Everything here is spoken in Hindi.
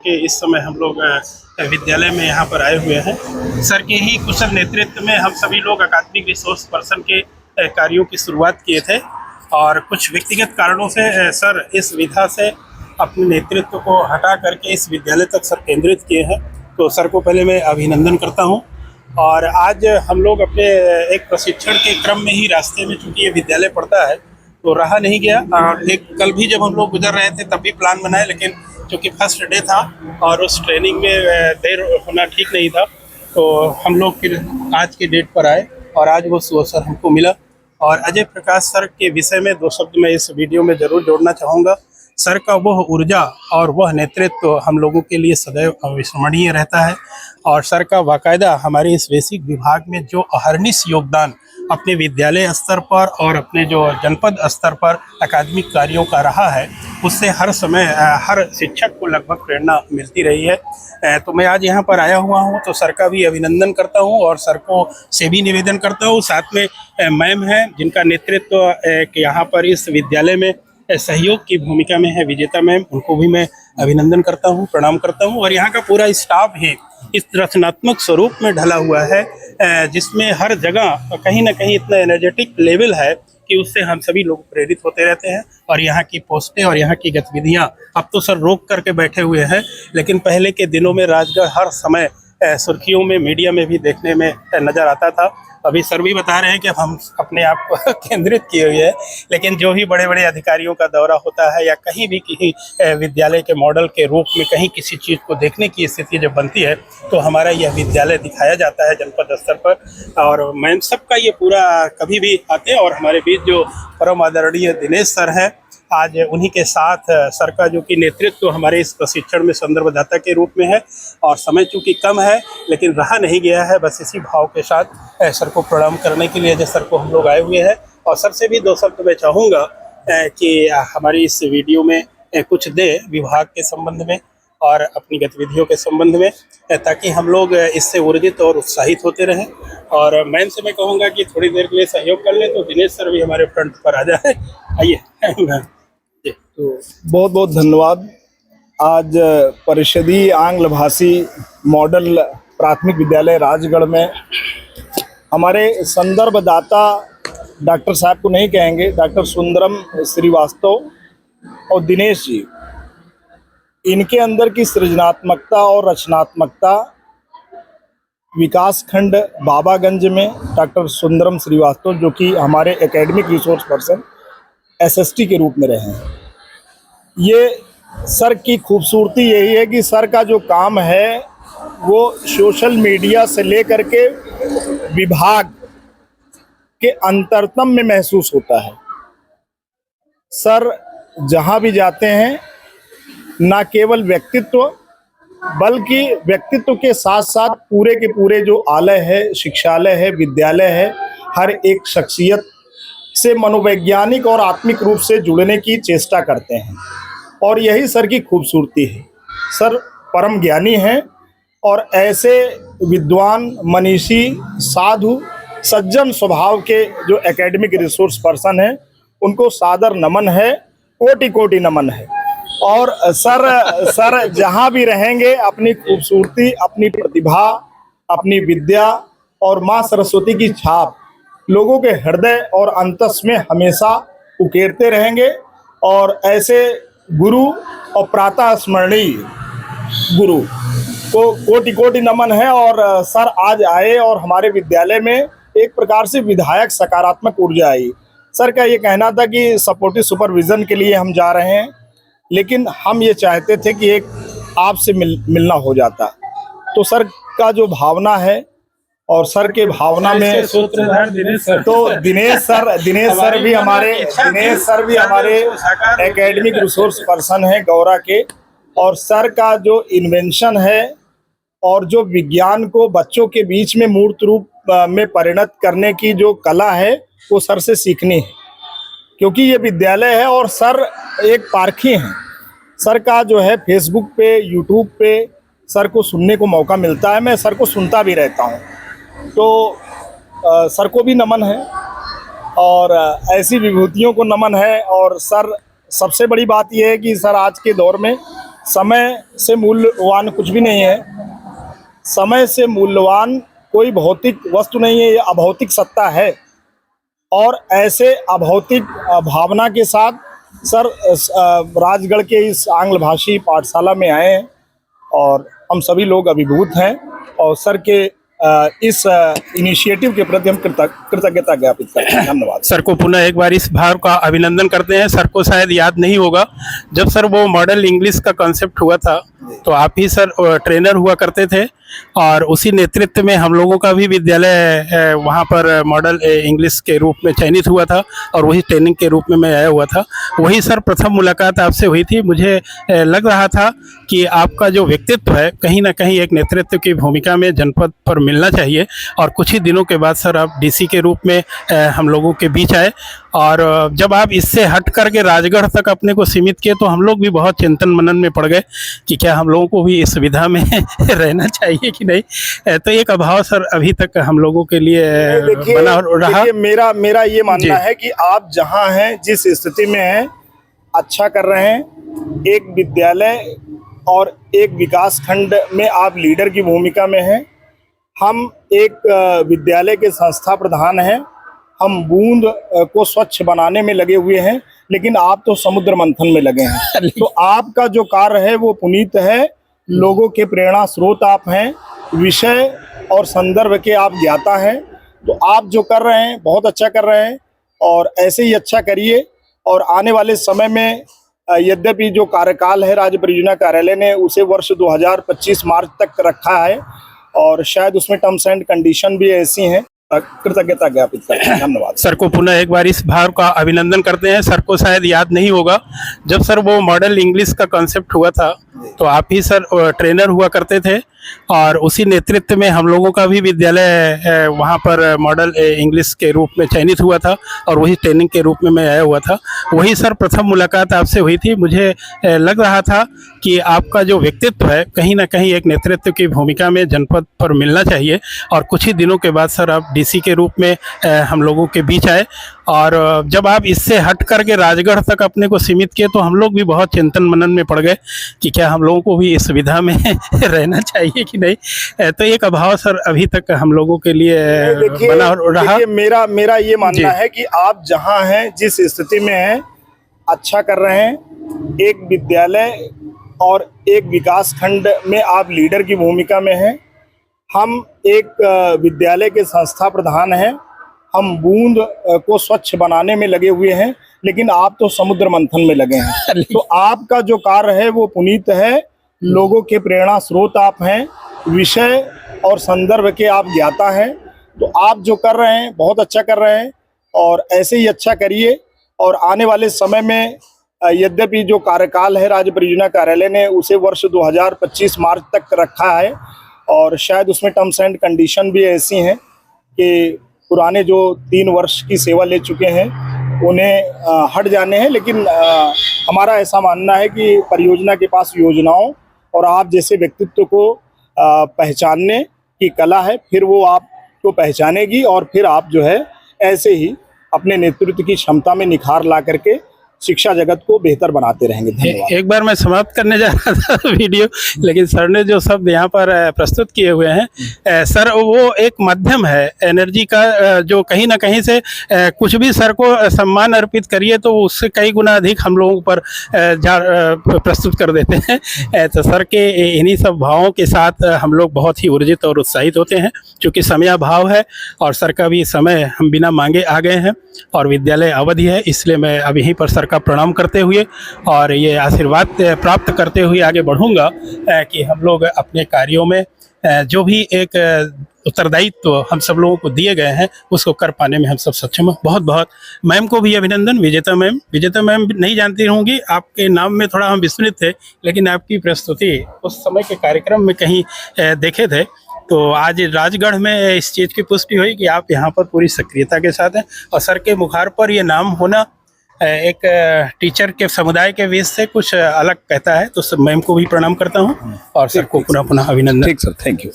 के इस समय हम लोग विद्यालय में यहाँ पर आए हुए हैं। सर के ही कुशल नेतृत्व में हम सभी लोग अकादमिक रिसोर्स पर्सन के कार्यों की शुरुआत किए थे और कुछ व्यक्तिगत कारणों से सर इस विधा से अपने नेतृत्व को हटा करके इस विद्यालय तक सर केंद्रित किए हैं। तो सर को पहले मैं अभिनंदन करता हूँ। और आज हम लोग अपने एक प्रशिक्षण के क्रम में ही रास्ते में, चूँकि ये विद्यालय पड़ता है तो रहा नहीं गया। एक कल भी जब हम लोग गुजर रहे थे तब भी प्लान बनाए, लेकिन चूँकि फर्स्ट डे था और उस ट्रेनिंग में देर होना ठीक नहीं था, तो हम लोग फिर आज के डेट पर आए और आज वो अवसर हमको मिला। और अजय प्रकाश सर के विषय में दो शब्द मैं इस वीडियो में ज़रूर जोड़ना चाहूँगा। सर का वह ऊर्जा और वह नेतृत्व हम लोगों के लिए सदैव अविस्मरणीय रहता है। और सर का बाकायदा हमारे इस बेसिक विभाग में जो अहर्निश योगदान अपने विद्यालय स्तर पर और अपने जो जनपद स्तर पर अकादमिक कार्यों का रहा है, उससे हर समय हर शिक्षक को लगभग प्रेरणा मिलती रही है। तो मैं आज यहाँ पर आया हुआ हूँ तो सर का भी अभिनंदन करता हूँ और सर को से भी निवेदन करता हूँ। साथ में मैम हैं जिनका नेतृत्व यहाँ पर इस विद्यालय में सहयोग की भूमिका में है, विजेता मैम, उनको भी मैं अभिनंदन करता हूँ, प्रणाम करता हूँ। और यहाँ का पूरा स्टाफ ही इस रचनात्मक स्वरूप में ढला हुआ है, जिसमें हर जगह कहीं ना कहीं इतना एनर्जेटिक लेवल है कि उससे हम सभी लोग प्रेरित होते रहते हैं। और यहाँ की पोस्टें और यहाँ की गतिविधियाँ अब तो सर रोक करके बैठे हुए हैं, लेकिन पहले के दिनों में राजगढ़ हर समय सुर्खियों में, मीडिया में भी देखने में नज़र आता था। अभी सर भी बता रहे हैं कि हम अपने आप को केंद्रित किए हुए हैं, लेकिन जो भी बड़े बड़े अधिकारियों का दौरा होता है या कहीं भी किसी विद्यालय के मॉडल के रूप में कहीं किसी चीज़ को देखने की स्थिति जब बनती है तो हमारा यह विद्यालय दिखाया जाता है जनपद स्तर पर। और मैम सबका ये पूरा कभी भी आते हैं। और हमारे बीच जो परम आदरणीय दिनेश सर हैं, आज उन्हीं के साथ सर का जो कि नेतृत्व हमारे इस प्रशिक्षण में संदर्भदाता के रूप में है। और समय चूँकि कम है लेकिन रहा नहीं गया है, बस इसी भाव के साथ सर को प्रणाम करने के लिए जो सर को हम लोग आए हुए हैं। और सर से भी दो शब्द मैं चाहूँगा कि हमारी इस वीडियो में कुछ दे विभाग के संबंध में और अपनी गतिविधियों के संबंध में, ताकि हम लोग इससे ऊर्जित और उत्साहित होते रहें। और मैम से मैं कहूँगा कि थोड़ी देर के लिए सहयोग कर लें, तो दिनेश सर भी हमारे फ्रंट पर आ जाए। आइए। तो बहुत बहुत धन्यवाद। आज परिषदीय आंग्ल भाषी मॉडल प्राथमिक विद्यालय राजगढ़ में हमारे संदर्भदाता डॉक्टर साहब को नहीं कहेंगे, डॉक्टर सुंदरम श्रीवास्तव और दिनेश जी, इनके अंदर की सृजनात्मकता और रचनात्मकता विकास खंड बाबागंज में डॉक्टर सुंदरम श्रीवास्तव, जो कि हमारे एकेडमिक रिसोर्स पर्सन एसएसटी के रूप में रहे हैं। ये सर की खूबसूरती यही है कि सर का जो काम है वो सोशल मीडिया से लेकर के विभाग के अंतरतम में महसूस होता है। सर जहाँ भी जाते हैं ना केवल व्यक्तित्व, बल्कि व्यक्तित्व के साथ साथ पूरे के पूरे जो आलय है, शिक्षालय है, विद्यालय है, हर एक शख्सियत से मनोवैज्ञानिक और आत्मिक रूप से जुड़ने की चेष्टा करते हैं। और यही सर की खूबसूरती है। सर परम ज्ञानी हैं और ऐसे विद्वान, मनीषी, साधु, सज्जन स्वभाव के जो एकेडमिक रिसोर्स पर्सन हैं, उनको सादर नमन है, कोटि कोटि नमन है। और सर जहाँ भी रहेंगे अपनी खूबसूरती, अपनी प्रतिभा, अपनी विद्या और माँ सरस्वती की छाप लोगों के हृदय और अंतस में हमेशा उकेरते रहेंगे। और ऐसे गुरु और प्रातः स्मरणीय गुरु को कोटि कोटि नमन है। और सर आज आए और हमारे विद्यालय में एक प्रकार से विधायक सकारात्मक ऊर्जा आई। सर का ये कहना था कि सपोर्टिव सुपरविज़न के लिए हम जा रहे हैं, लेकिन हम ये चाहते थे कि एक आपसे मिलना हो जाता। तो सर का जो भावना है और सर के भावना में सूत्रधार दिनेश सर भी हमारे एकेडमिक रिसोर्स पर्सन हैं गौरा के। और सर का जो इन्वेंशन है और जो विज्ञान को बच्चों के बीच में मूर्त रूप में परिणत करने की जो कला है, वो सर से सीखनी है, क्योंकि ये विद्यालय है और सर एक पारखी हैं। सर का जो है फेसबुक पे, यूट्यूब पे सर को सुनने को मौका मिलता है, मैं सर को सुनता भी रहता हूँ। तो सर को भी नमन है और ऐसी विभूतियों को नमन है। और सर सबसे बड़ी बात यह है कि सर आज के दौर में समय से मूल्यवान कुछ भी नहीं है। समय से मूल्यवान कोई भौतिक वस्तु नहीं है, ये अभौतिक सत्ता है। और ऐसे अभौतिक भावना के साथ सर राजगढ़ के इस आंग्ल भाषी पाठशाला में आए हैं और हम सभी लोग अभिभूत हैं और सर के इस इनिशिएटिव के प्रति हम कृतज्ञता ज्ञापित करते हैं। धन्यवाद। सर को पुनः एक बार इस भाव का अभिनंदन करते हैं। सर को शायद याद नहीं होगा, जब सर वो मॉडल इंग्लिश का कॉन्सेप्ट हुआ था तो आप ही सर ट्रेनर हुआ करते थे और उसी नेतृत्व में हम लोगों का भी विद्यालय वहाँ पर मॉडल इंग्लिश के रूप में चयनित हुआ था और वही ट्रेनिंग के रूप में मैं आया हुआ था। वही सर प्रथम मुलाकात आपसे हुई थी। मुझे लग रहा था कि आपका जो व्यक्तित्व है कहीं ना कहीं एक नेतृत्व की भूमिका में जनपद पर मिलना चाहिए और कुछ ही दिनों के बाद सर आप डीसी के रूप में हम लोगों के बीच आए और जब आप इससे हट करके राजगढ़ तक अपने को सीमित किए तो हम लोग भी बहुत चिंतन मनन में पड़ गए कि क्या हम लोगों को भी इस सुविधा में रहना चाहिए कि नहीं। तो एक अभाव सर अभी तक हम लोगों के लिए बना रहा। मेरा ये मानना है कि आप जहां हैं, जिस स्थिति में हैं, अच्छा कर रहे हैं। एक विद्यालय और एक विकास खंड में आप लीडर की भूमिका में हैं। हम एक विद्यालय के संस्था प्रधान हैं। हम बूंद को स्वच्छ बनाने में लगे हुए हैं, लेकिन आप तो समुद्र मंथन में लगे हैं। तो आपका जो कार्य है वो पुनीत है। लोगों के प्रेरणा स्रोत आप हैं, विषय और संदर्भ के आप ज्ञाता हैं। तो आप जो कर रहे हैं बहुत अच्छा कर रहे हैं और ऐसे ही अच्छा करिए। और आने वाले समय में यद्यपि जो कार्यकाल है राज्य परियोजना कार्यालय ने उसे वर्ष 2025 मार्च तक रखा है और शायद उसमें टर्म्स एंड कंडीशन भी ऐसी हैं। कृतज्ञता ज्ञापित करते हैं। धन्यवाद। सर को पुनः एक बार इस भाव का अभिनंदन करते हैं। सर को शायद याद नहीं होगा, जब सर वो मॉडल इंग्लिश का कॉन्सेप्ट हुआ था तो आप ही सर ट्रेनर हुआ करते थे और उसी नेतृत्व में हम लोगों का भी विद्यालय वहाँ पर मॉडल इंग्लिश के रूप में चयनित हुआ था और वही ट्रेनिंग के रूप में मैं आया हुआ था। वही सर प्रथम मुलाकात आपसे हुई थी। मुझे लग रहा था कि आपका जो व्यक्तित्व है कहीं ना कहीं एक नेतृत्व की भूमिका में जनपद पर मिलना चाहिए और कुछ ही दिनों के बाद सर आप डीसी के रूप में हम लोगों के बीच आए और जब आप इससे हट करके राजगढ़ तक अपने को सीमित किए तो हम लोग भी बहुत चिंतन मनन में पड़ गए कि क्या हम लोगों को भी इस सुविधा में रहना चाहिए कि नहीं। तो एक अभाव सर अभी तक हम लोगों के लिए बना रहा। मेरा ये मानना है कि आप जहां हैं, जिस स्थिति में हैं, अच्छा कर रहे हैं। एक विद्यालय और एक विकास खंड में आप लीडर की भूमिका में हैं। हम एक विद्यालय के संस्था प्रधान हैं। हम बूंद को स्वच्छ बनाने में लगे हुए हैं, लेकिन आप तो समुद्र मंथन में लगे हैं। तो आपका जो कार्य है वो पुनीत है। लोगों के प्रेरणा स्रोत आप हैं, विषय और संदर्भ के आप ज्ञाता हैं। तो आप जो कर रहे हैं बहुत अच्छा कर रहे हैं और ऐसे ही अच्छा करिए। और आने वाले समय में यद्यपि जो कार्यकाल है राज्य परियोजना कार्यालय ने उसे वर्ष 2025 मार्च तक रखा है और शायद उसमें टर्म्स एंड कंडीशन भी ऐसी हैं कि पुराने जो 3 वर्ष की सेवा ले चुके हैं उन्हें हट जाने हैं। लेकिन हमारा ऐसा मानना है कि परियोजना के पास योजनाओं और आप जैसे व्यक्तित्व को पहचानने की कला है, फिर वो आपको पहचानेगी और फिर आप जो है ऐसे ही अपने नेतृत्व की क्षमता में निखार ला करके शिक्षा जगत को बेहतर बनाते रहेंगे। धन्यवाद। एक बार मैं समाप्त करने जा रहा था वीडियो, लेकिन सर ने जो शब्द यहाँ पर प्रस्तुत किए हुए हैं सर, वो एक माध्यम है एनर्जी का जो कहीं ना कहीं से कुछ भी सर को सम्मान अर्पित करिए तो उससे कई गुना अधिक हम लोगों पर प्रस्तुत कर देते हैं। तो सर के इन्हीं सब भावों के साथ हम लोग बहुत ही ऊर्जित और उत्साहित होते हैं। चूँकि समयाभाव है और सर का भी समय हम बिना मांगे आ गए हैं और विद्यालय अवधि है, इसलिए मैं अब यहीं पर सर का प्रणाम करते हुए और ये आशीर्वाद प्राप्त करते हुए आगे बढ़ूंगा कि हम लोग अपने कार्यों में जो भी एक उत्तरदायित्व हम सब लोगों को दिए गए हैं उसको कर पाने में हम सब सक्षम हैं। बहुत बहुत मैम को भी अभिनंदन। विजेता मैम नहीं जानती होंगी, आपके नाम में थोड़ा हम विस्मृत थे, लेकिन आपकी प्रस्तुति उस समय के कार्यक्रम में कहीं देखे थे तो आज राजगढ़ में इस चीज़ की पुष्टि हुई कि आप यहाँ पर पूरी सक्रियता के साथ हैं और सर के मुखार पर ये नाम होना एक टीचर के समुदाय के बीच से कुछ अलग कहता है। तो मैम को भी प्रणाम करता हूँ और सर को पुनः अभिनंदन। ठीक सर, थैंक यू।